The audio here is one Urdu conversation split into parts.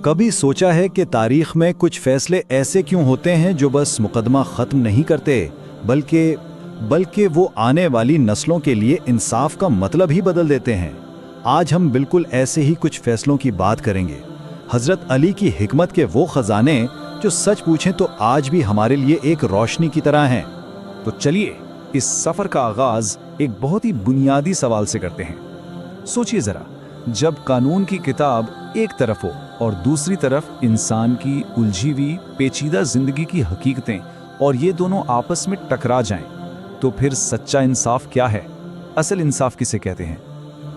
کبھی سوچا ہے کہ تاریخ میں کچھ فیصلے ایسے کیوں ہوتے ہیں جو بس مقدمہ ختم نہیں کرتے بلکہ وہ آنے والی نسلوں کے لیے انصاف کا مطلب ہی بدل دیتے ہیں؟ آج ہم بالکل ایسے ہی کچھ فیصلوں کی بات کریں گے، حضرت علی کی حکمت کے وہ خزانے جو سچ پوچھیں تو آج بھی ہمارے لیے ایک روشنی کی طرح ہیں۔ تو چلیے اس سفر کا آغاز ایک بہت ہی بنیادی سوال سے کرتے ہیں۔ سوچئے ذرا، جب قانون کی کتاب ایک طرف ہو اور دوسری طرف انسان کی الجھی ہوئی پیچیدہ زندگی کی حقیقتیں اور یہ دونوں آپس میں ٹکرا جائیں تو پھر سچا انصاف کیا ہے؟ اصل انصاف کسے کہتے ہیں؟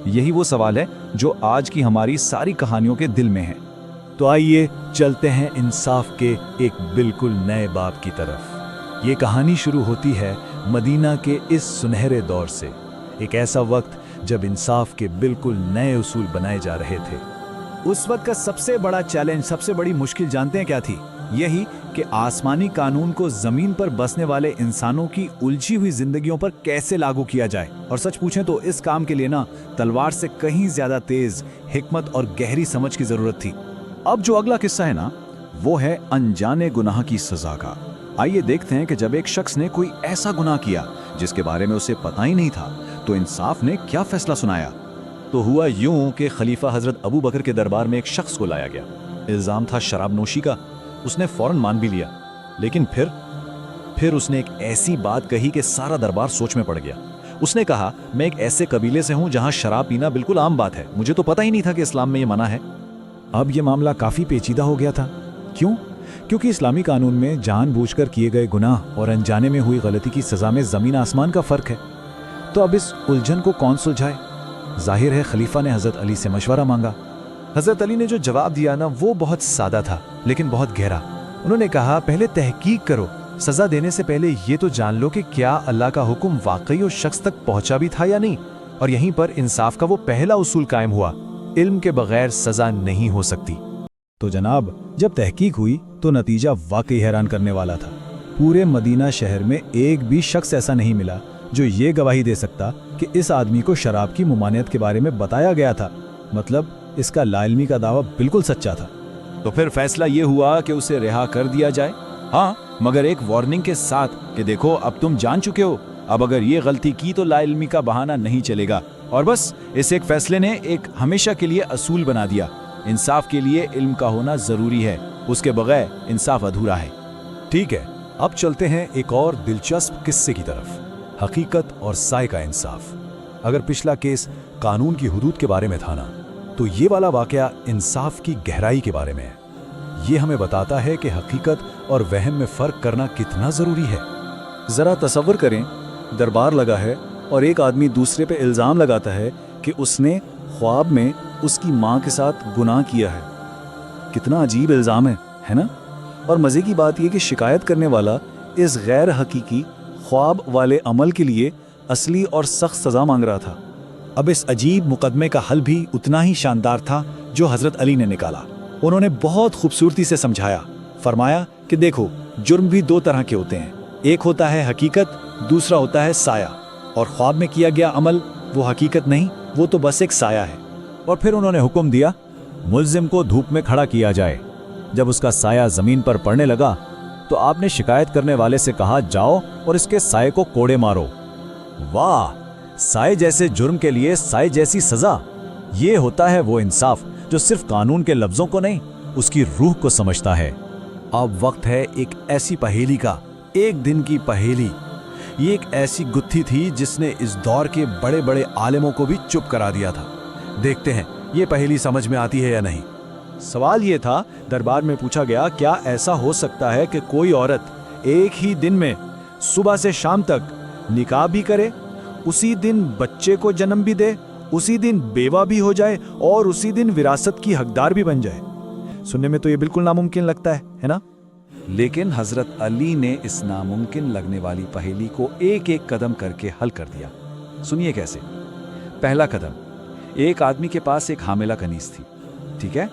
یہی وہ سوال ہے جو آج کی ہماری ساری کہانیوں کے دل میں ہے۔ تو آئیے چلتے ہیں انصاف کے ایک بالکل نئے باب کی طرف۔ یہ کہانی شروع ہوتی ہے مدینہ کے اس سنہرے دور سے، ایک ایسا وقت جب انصاف کے بالکل نئے اصول بنائے جا رہے تھے۔ اس وقت کا سب سے بڑا چیلنج، سب سے بڑی مشکل جانتے ہیں کیا تھی؟ یہی کہ آسمانی قانون کو زمین پر بسنے والے انسانوں کی الجھی ہوئی زندگیوں پر کیسے لاگو کیا جائے۔ اور سچ پوچھیں تو اس کام کے لیے تلوار سے کہیں زیادہ تیز حکمت اور گہری سمجھ کی ضرورت تھی۔ اب جو اگلا قصہ ہے وہ ہے انجانے گناہ کی سزا کا۔ آئیے دیکھتے ہیں کہ جب ایک شخص نے کوئی ایسا گناہ کیا جس کے بارے میں اسے پتہ ہی نہیں تھا تو انصاف نے کیا فیصلہ سنایا۔ تو ہوا یوں کہ خلیفہ حضرت ابو بکر کے دربار میں ایک شخص کو لایا گیا۔ الزام تھا شراب نوشی کا۔ اس نے فوراً مان بھی لیا، لیکن پھر اس نے ایک ایسی بات کہی کہ سارا دربار سوچ میں پڑ گیا۔ اس نے کہا، میں ایک ایسے قبیلے سے ہوں جہاں شراب پینا بالکل عام بات ہے، مجھے تو پتہ ہی نہیں تھا کہ اسلام میں یہ منع ہے۔ اب یہ معاملہ کافی پیچیدہ ہو گیا تھا۔ کیونکہ اسلامی قانون میں جان بوجھ کر کیے گئے گناہ اور انجانے میں ہوئی غلطی کی سزا میں زمین آسمان کا فرق ہے۔ تو اب اس الجھن کو کون سلجھائے؟ ظاہر ہے خلیفہ نے حضرت علی سے مشورہ مانگا۔ حضرت علی نے جو جواب دیا وہ بہت سادہ تھا لیکن بہت گہرا۔ انہوں نے کہا، پہلے تحقیق کرو، سزا دینے سے پہلے یہ تو جان لو کہ کیا اللہ کا حکم واقعی اس شخص تک پہنچا بھی تھا یا نہیں۔ اور یہیں پر انصاف کا وہ پہلا اصول قائم ہوا، علم کے بغیر سزا نہیں ہو سکتی۔ تو جناب، جب تحقیق ہوئی تو نتیجہ واقعی حیران کرنے والا تھا۔ پورے مدینہ شہر میں ایک بھی شخص ایسا نہیں ملا جو یہ گواہی دے سکتا کہ اس آدمی کو شراب کی ممانعت کے بارے میں بتایا گیا تھا، مطلب اس کا لا علمی کا دعویٰ بالکل سچا تھا۔ تو پھر فیصلہ یہ ہوا کہ اسے رہا کر دیا جائے، ہاں مگر ایک وارننگ کے ساتھ کہ دیکھو اب تم جان چکے ہو، اب اگر یہ غلطی کی تو لا علمی کا بہانہ نہیں چلے گا۔ اور بس اس ایک فیصلے نے ایک ہمیشہ کے لیے اصول بنا دیا، انصاف کے لیے علم کا ہونا ضروری ہے، اس کے بغیر انصاف ادھورا ہے۔ ٹھیک ہے، اب چلتے ہیں ایک اور دلچسپ قصے کی طرف، حقیقت اور سائے کا انصاف۔ اگر پچھلا کیس قانون کی حدود کے بارے میں تھا تو یہ والا واقعہ انصاف کی گہرائی کے بارے میں ہے۔ یہ ہمیں بتاتا ہے کہ حقیقت اور وہم میں فرق کرنا کتنا ضروری ہے۔ ذرا تصور کریں، دربار لگا ہے اور ایک آدمی دوسرے پہ الزام لگاتا ہے کہ اس نے خواب میں اس کی ماں کے ساتھ گناہ کیا ہے۔ کتنا عجیب الزام ہے نا؟ اور مزے کی بات یہ کہ شکایت کرنے والا اس غیر حقیقی خواب والے عمل کے لیے اصلی اور سخت سزا مانگ رہا تھا۔ اب اس عجیب مقدمے کا حل بھی اتنا ہی شاندار تھا جو حضرت علی نے نکالا۔ انہوں نے بہت خوبصورتی سے سمجھایا، فرمایا کہ دیکھو، جرم بھی دو طرح کے ہوتے ہیں، ایک ہوتا ہے حقیقت، دوسرا ہوتا ہے سایہ، اور خواب میں کیا گیا عمل وہ حقیقت نہیں، وہ تو بس ایک سایہ ہے۔ اور پھر انہوں نے حکم دیا، ملزم کو دھوپ میں کھڑا کیا جائے۔ جب اس کا سایہ زمین پر پڑنے لگا تو آپ نے شکایت کرنے والے سے کہا، جاؤ اور اس کے سائے کو کوڑے مارو۔ واہ، سائے جیسے جرم کے لیے سائے جیسی سزا! یہ ہوتا ہے وہ انصاف جو صرف قانون کے لفظوں کو نہیں، اس کی روح کو سمجھتا ہے۔ اب وقت ہے ایک ایسی پہیلی کا، ایک دن کی پہیلی۔ یہ ایک ایسی گتھی تھی جس نے اس دور کے بڑے بڑے عالموں کو بھی چپ کرا دیا تھا۔ دیکھتے ہیں یہ پہیلی سمجھ میں آتی ہے یا نہیں۔ سوال یہ تھا، دربار میں پوچھا گیا، کیا ایسا ہو سکتا ہے کہ کوئی عورت ایک ہی دن میں صبح سے شام تک نکاح بھی کرے، اسی دن بچے کو جنم بھی دے، اسی دن بیوہ بھی ہو جائے اور اسی دن وراثت کی حقدار بھی بن جائے؟ سننے میں تو یہ بالکل ناممکن لگتا ہے نا؟ لیکن حضرت علی نے اس ناممکن لگنے والی پہیلی کو ایک ایک قدم کر کے حل کر دیا۔ سنیے کیسے۔ پہلا قدم، ایک آدمی کے پاس ایک حاملہ کنیز تھی، ٹھیک ہے؟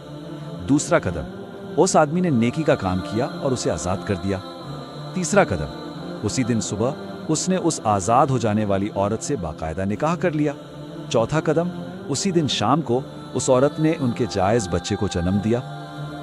دوسرا قدم، اس آدمی نے نیکی کا کام کیا اور اسے آزاد کر دیا۔ تیسرا قدم، اسی دن صبح اس نے اس آزاد ہو جانے والی عورت سے باقاعدہ نکاح کر لیا۔ چوتھا قدم، اسی دن شام کو اس عورت نے ان کے جائز بچے کو جنم دیا۔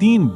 3